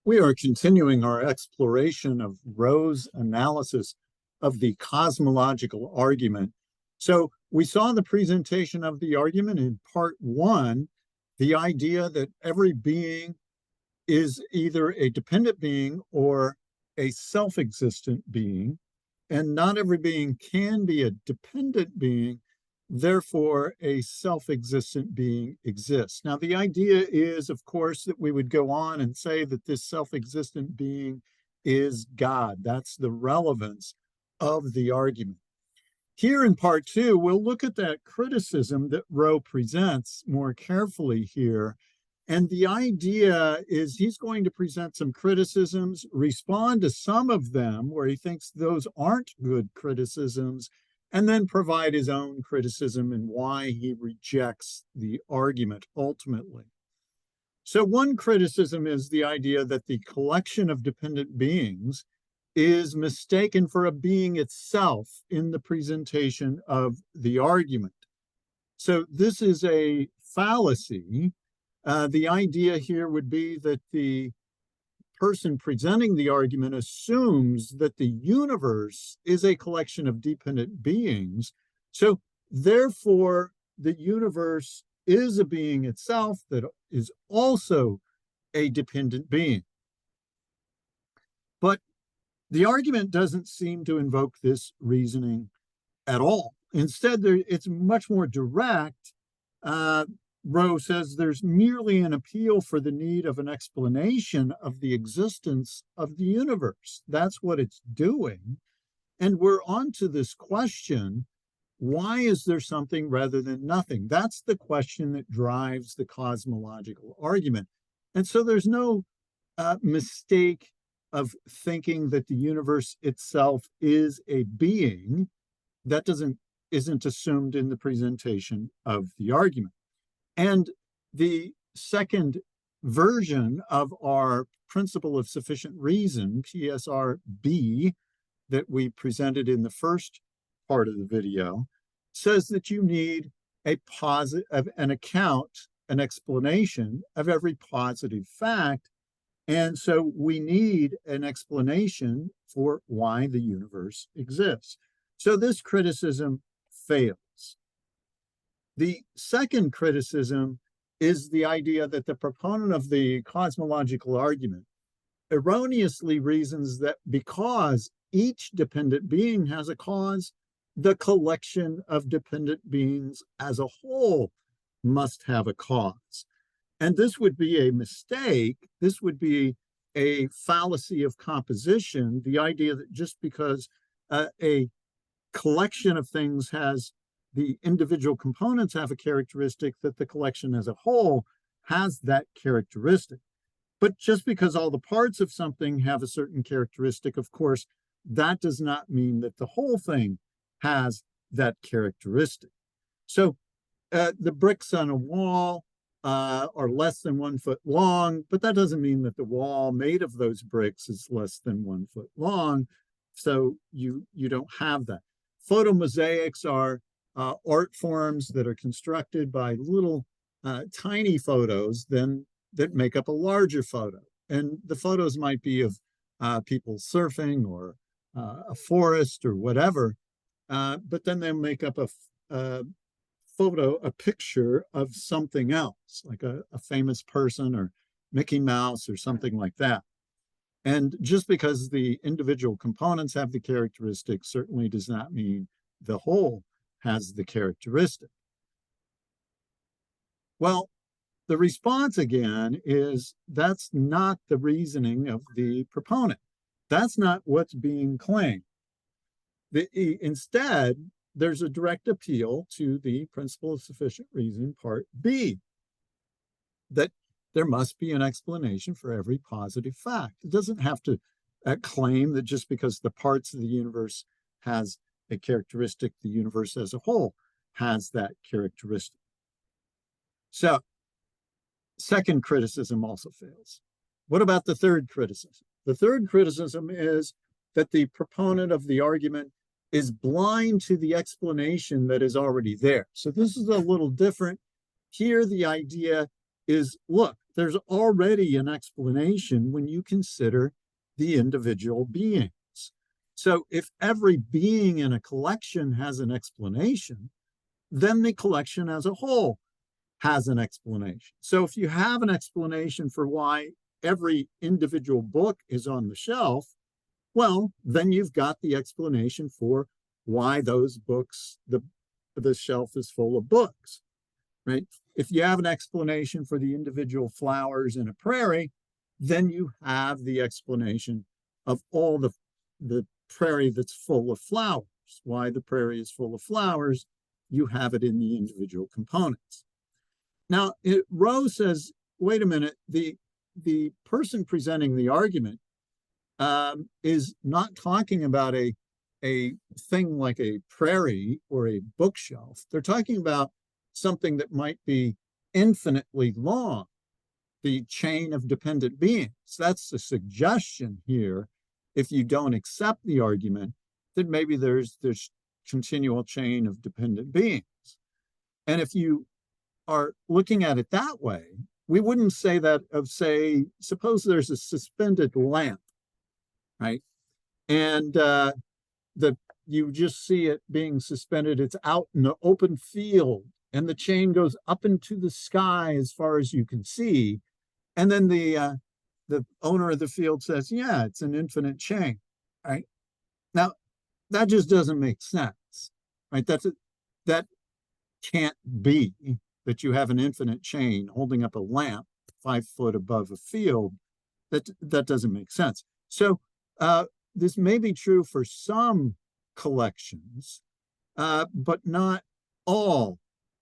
We are continuing our exploration of Rowe's analysis of the cosmological argument. So we saw the presentation of the argument in part one, the idea that every being is either a dependent being or a self-existent being, and not every being can be a dependent being, therefore a self-existent being exists. Now, the idea is, of course, that we would go on and say that this self-existent being is God. That's the relevance of the argument. Here in part two, we'll look at that criticism that Rowe presents more carefully here. And the idea is he's going to present some criticisms, respond to some of them where he thinks those aren't good criticisms, and then provide his own criticism and why he rejects the argument ultimately. So one criticism is the idea that the collection of dependent beings is mistaken for a being itself in the presentation of the argument. So this is a fallacy. The idea here would be that the person presenting the argument assumes that the universe is a collection of dependent beings. So therefore, the universe is a being itself that is also a dependent being. But the argument doesn't seem to invoke this reasoning at all. Instead, it's much more direct. Rowe says there's merely an appeal for the need of an explanation of the existence of the universe. That's what it's doing. And we're on to this question, why is there something rather than nothing? That's the question that drives the cosmological argument. And so there's no mistake of thinking that the universe itself is a being. That isn't assumed in the presentation of the argument. And the second version of our principle of sufficient reason, PSRB, that we presented in the first part of the video, says that you need an account, an explanation of every positive fact. And so we need an explanation for why the universe exists. So this criticism fails. The second criticism is the idea that the proponent of the cosmological argument erroneously reasons that because each dependent being has a cause, the collection of dependent beings as a whole must have a cause. And this would be a mistake. This would be a fallacy of composition, the idea that just because a collection of things has the individual components have a characteristic, that the collection as a whole has that characteristic. But just because all the parts of something have a certain characteristic, of course, that does not mean that the whole thing has that characteristic. So the bricks on a wall are less than 1 foot long, but that doesn't mean that the wall made of those bricks is less than 1 foot long. So you don't have that. Photomosaics are art forms that are constructed by little tiny photos that make up a larger photo. And the photos might be of people surfing or a forest or whatever, but then they make up a picture of something else, like a famous person or Mickey Mouse or something like that. And just because the individual components have the characteristic certainly does not mean the whole has the characteristic. Well, the response again is that's not the reasoning of the proponent. That's not what's being claimed. Instead, there's a direct appeal to the principle of sufficient reason, part B, that there must be an explanation for every positive fact. It doesn't have to claim that just because the parts of the universe has a characteristic, the universe as a whole has that characteristic. So, second criticism also fails. What about the third criticism? The third criticism is that the proponent of the argument is blind to the explanation that is already there. So this is a little different. Here, the idea is, look, there's already an explanation when you consider the individual beings. So if every being in a collection has an explanation, then the collection as a whole has an explanation. So if you have an explanation for why every individual book is on the shelf, well, then you've got the explanation for why those books, the shelf is full of books, right? If you have an explanation for the individual flowers in a prairie, then you have the explanation of all the prairie that's full of flowers. Why the prairie is full of flowers, you have it in the individual components. Now, Rowe says, wait a minute, the person presenting the argument is not talking about a thing like a prairie or a bookshelf. They're talking about something that might be infinitely long, the chain of dependent beings. That's the suggestion here. If you don't accept the argument, that maybe there's this continual chain of dependent beings. And if you are looking at it that way, we wouldn't say that of, say, suppose there's a suspended lamp, right? And you just see it being suspended. It's out in the open field, and the chain goes up into the sky as far as you can see. And then the owner of the field says, yeah, it's an infinite chain, right? Now, that just doesn't make sense, right? That can't be, that you have an infinite chain holding up a lamp 5 foot above a field. That doesn't make sense. So this may be true for some collections, but not all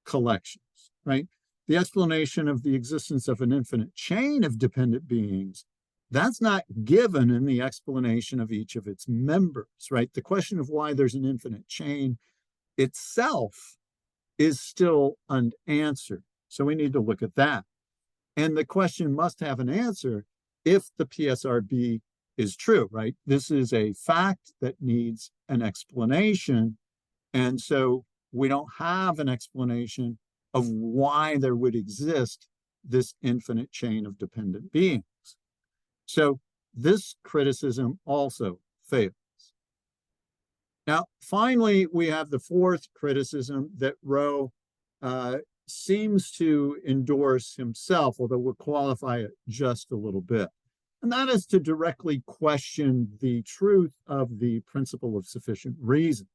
collections, right? The explanation of the existence of an infinite chain of dependent beings, that's not given in the explanation of each of its members, right? The question of why there's an infinite chain itself is still unanswered. So we need to look at that. And the question must have an answer if the PSRB is true, right? This is a fact that needs an explanation. And so we don't have an explanation of why there would exist this infinite chain of dependent beings. So this criticism also fails. Now, finally, we have the fourth criticism that Rowe seems to endorse himself, although we'll qualify it just a little bit. And that is to directly question the truth of the principle of sufficient reason.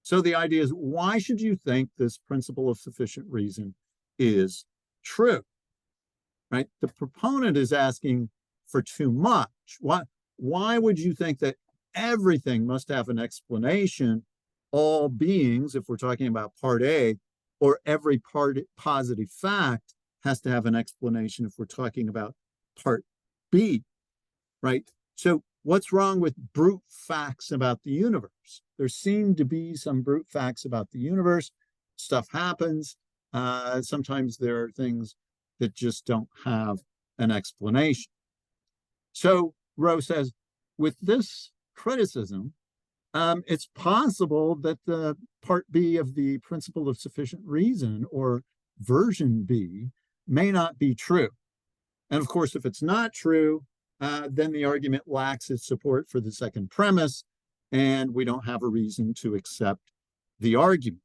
So the idea is, why should you think this principle of sufficient reason is true, right? The proponent is asking for too much. Why would you think that everything must have an explanation, all beings, if we're talking about part A, or every positive fact has to have an explanation if we're talking about part B, right? So what's wrong with brute facts about the universe? There seem to be some brute facts about the universe. Stuff happens. Sometimes there are things that just don't have an explanation. So Rowe says, with this criticism, it's possible that the part B of the principle of sufficient reason, or version B, may not be true. And of course, if it's not true, then the argument lacks its support for the second premise, and we don't have a reason to accept the argument.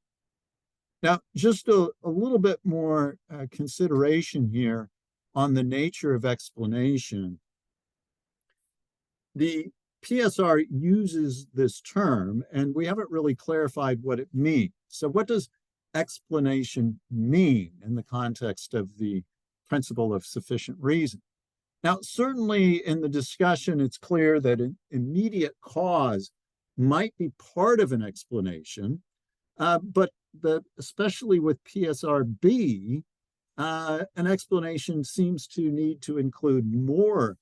Now, just a little bit more consideration here on the nature of explanation. The PSR uses this term, and we haven't really clarified what it means. So what does explanation mean in the context of the principle of sufficient reason? Now, certainly in the discussion, it's clear that an immediate cause might be part of an explanation, but especially with PSRB, an explanation seems to need to include more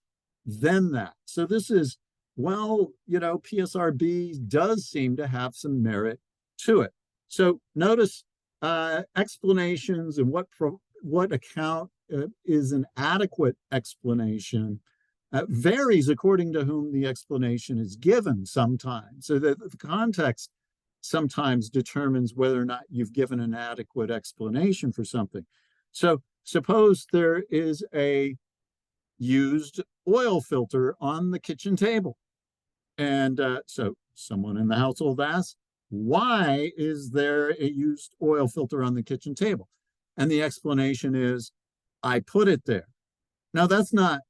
than that. So this is, well, PSRB does seem to have some merit to it. So notice explanations and what account is an adequate explanation varies according to whom the explanation is given sometimes. So that the context sometimes determines whether or not you've given an adequate explanation for something. So suppose there is a used oil filter on the kitchen table. And so someone in the household asks, why is there a used oil filter on the kitchen table? And the explanation is, I put it there. Now, that's not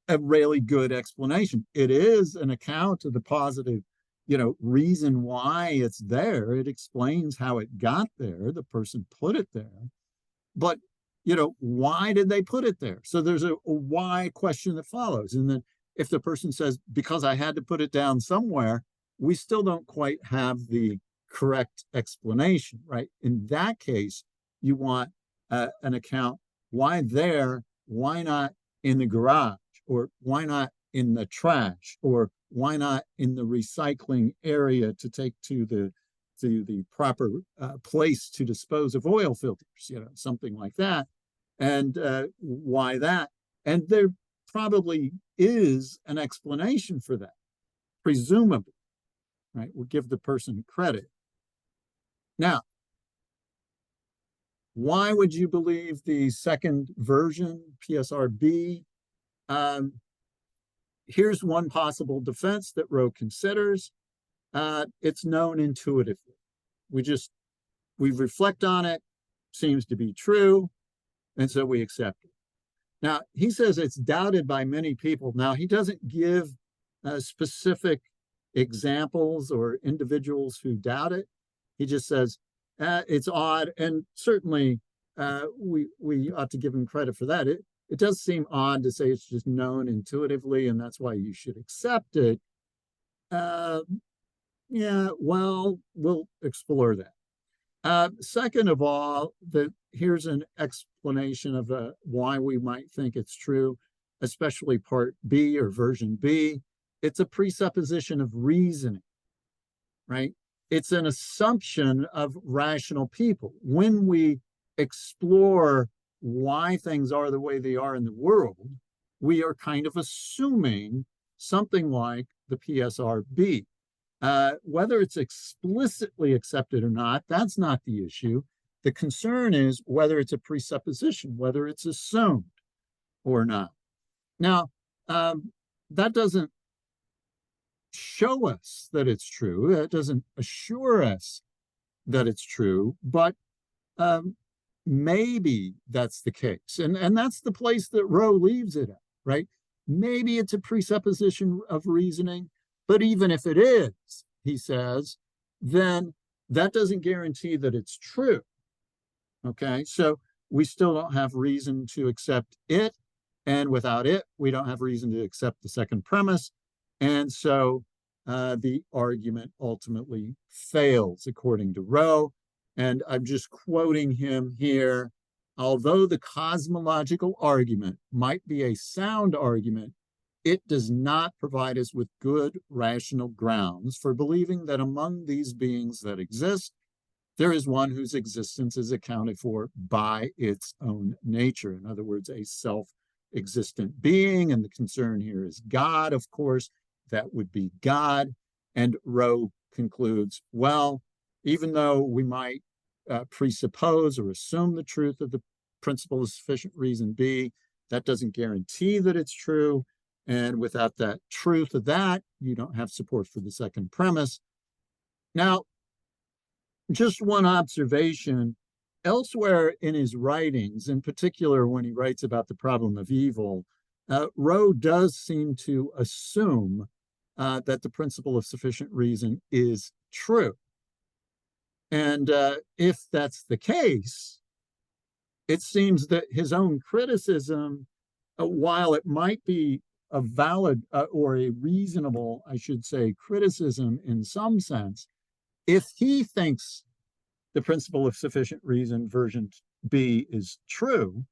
a really good explanation. It is an account of the positive, reason why it's there. It explains how it got there. The person put it there. But, why did they put it there? So there's a why question that follows. And then if the person says, because I had to put it down somewhere, we still don't quite have the correct explanation, right? In that case, you want an account. Why there? Why not in the garage? Or why not in the trash? Or why not in the recycling area to take to the proper place to dispose of oil filters, something like that. And why that? And there probably is an explanation for that, presumably, right? We'll give the person credit. Now, why would you believe the second version, PSRB? Here's one possible defense that Rowe considers. It's known intuitively. We reflect on it, seems to be true, and so we accept it. Now, he says it's doubted by many people. Now, he doesn't give specific examples or individuals who doubt it. He just says it's odd, and certainly we ought to give him credit for that. It does seem odd to say it's just known intuitively, and that's why you should accept it. Yeah, well, we'll explore that. Second of all, here's an explanation of why we might think it's true, especially part B or version B. It's a presupposition of reasoning, right? It's an assumption of rational people. When we explore why things are the way they are in the world, we are kind of assuming something like the PSRB. Whether it's explicitly accepted or not, that's not the issue. The concern is whether it's a presupposition, whether it's assumed or not. Now, that doesn't show us that it's true. It doesn't assure us that it's true, but maybe that's the case. And that's the place that Rowe leaves it at, right? Maybe it's a presupposition of reasoning, but even if it is, he says, then that doesn't guarantee that it's true. Okay, so we still don't have reason to accept it. And without it, we don't have reason to accept the second premise. And so the argument ultimately fails, according to Rowe. And I'm just quoting him here. Although the cosmological argument might be a sound argument, it does not provide us with good rational grounds for believing that among these beings that exist, there is one whose existence is accounted for by its own nature. In other words, a self-existent being. And the concern here is God, of course. That would be God. And Rowe concludes, well, even though we might presuppose or assume the truth of the principle of sufficient reason B, that doesn't guarantee that it's true. And without that truth of that, you don't have support for the second premise. Now, just one observation. Elsewhere in his writings, in particular when he writes about the problem of evil, Rowe does seem to assume that the principle of sufficient reason is true. And if that's the case, it seems that his own criticism, while it might be a valid or a reasonable, I should say, criticism in some sense, if he thinks the principle of sufficient reason, version B, is true,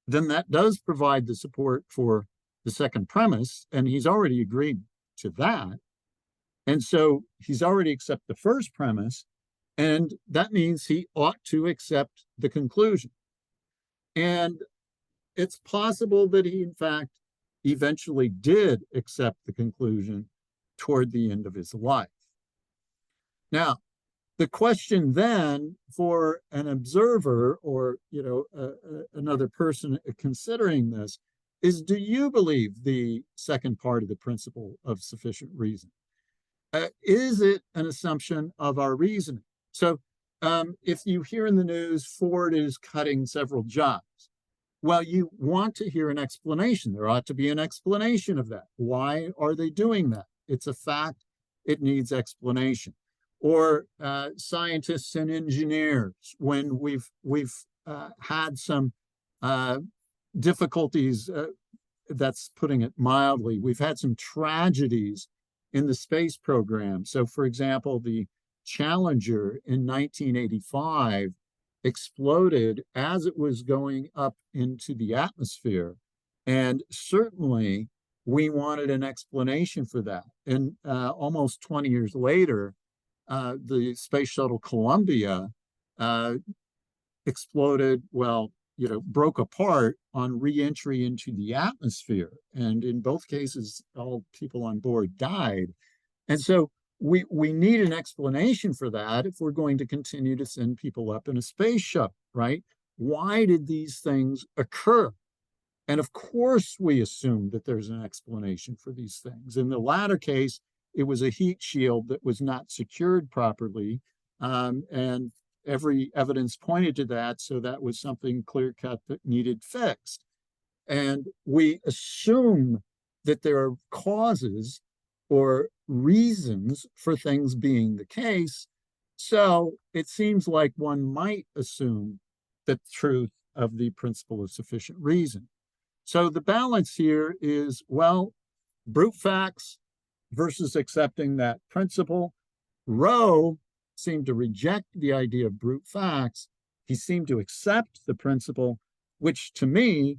then that does provide the support for the second premise, and he's already agreed to that. And so he's already accepted the first premise, and that means he ought to accept the conclusion. And it's possible that he, in fact, eventually did accept the conclusion toward the end of his life. Now, the question then for an observer or, another person considering this is, do you believe the second part of the principle of sufficient reason? Is it an assumption of our reasoning? So if you hear in the news Ford is cutting several jobs, well, you want to hear an explanation. There ought to be an explanation of that. Why are they doing that? It's a fact. It needs explanation. Or scientists and engineers, when we've had some difficulties, that's putting it mildly. We've had some tragedies in the space program. So, for example, the Challenger in 1985 exploded as it was going up into the atmosphere. And certainly we wanted an explanation for that. And almost 20 years later, the Space Shuttle Columbia exploded, well, broke apart on re-entry into the atmosphere. And in both cases, all people on board died. And so we need an explanation for that if we're going to continue to send people up in a space shuttle, right? Why did these things occur? And of course, we assume that there's an explanation for these things. In the latter case, it was a heat shield that was not secured properly. And every evidence pointed to that. So that was something clear-cut that needed fixed. And we assume that there are causes or reasons for things being the case. So it seems like one might assume the truth of the principle of sufficient reason. So the balance here is, well, brute facts versus accepting that principle. Rowe seemed to reject the idea of brute facts. He seemed to accept the principle, which to me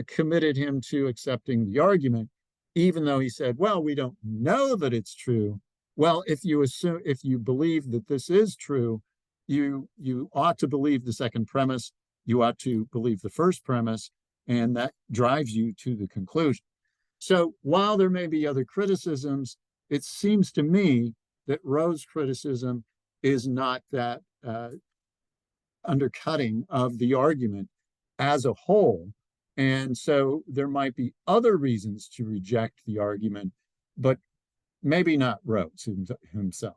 committed him to accepting the argument, even though he said, well, we don't know that it's true. Well, if you believe that this is true, you ought to believe the second premise, you ought to believe the first premise, and that drives you to the conclusion. So while there may be other criticisms, it seems to me that Rowe's criticism is not that undercutting of the argument as a whole. And so there might be other reasons to reject the argument, but maybe not Rowe himself.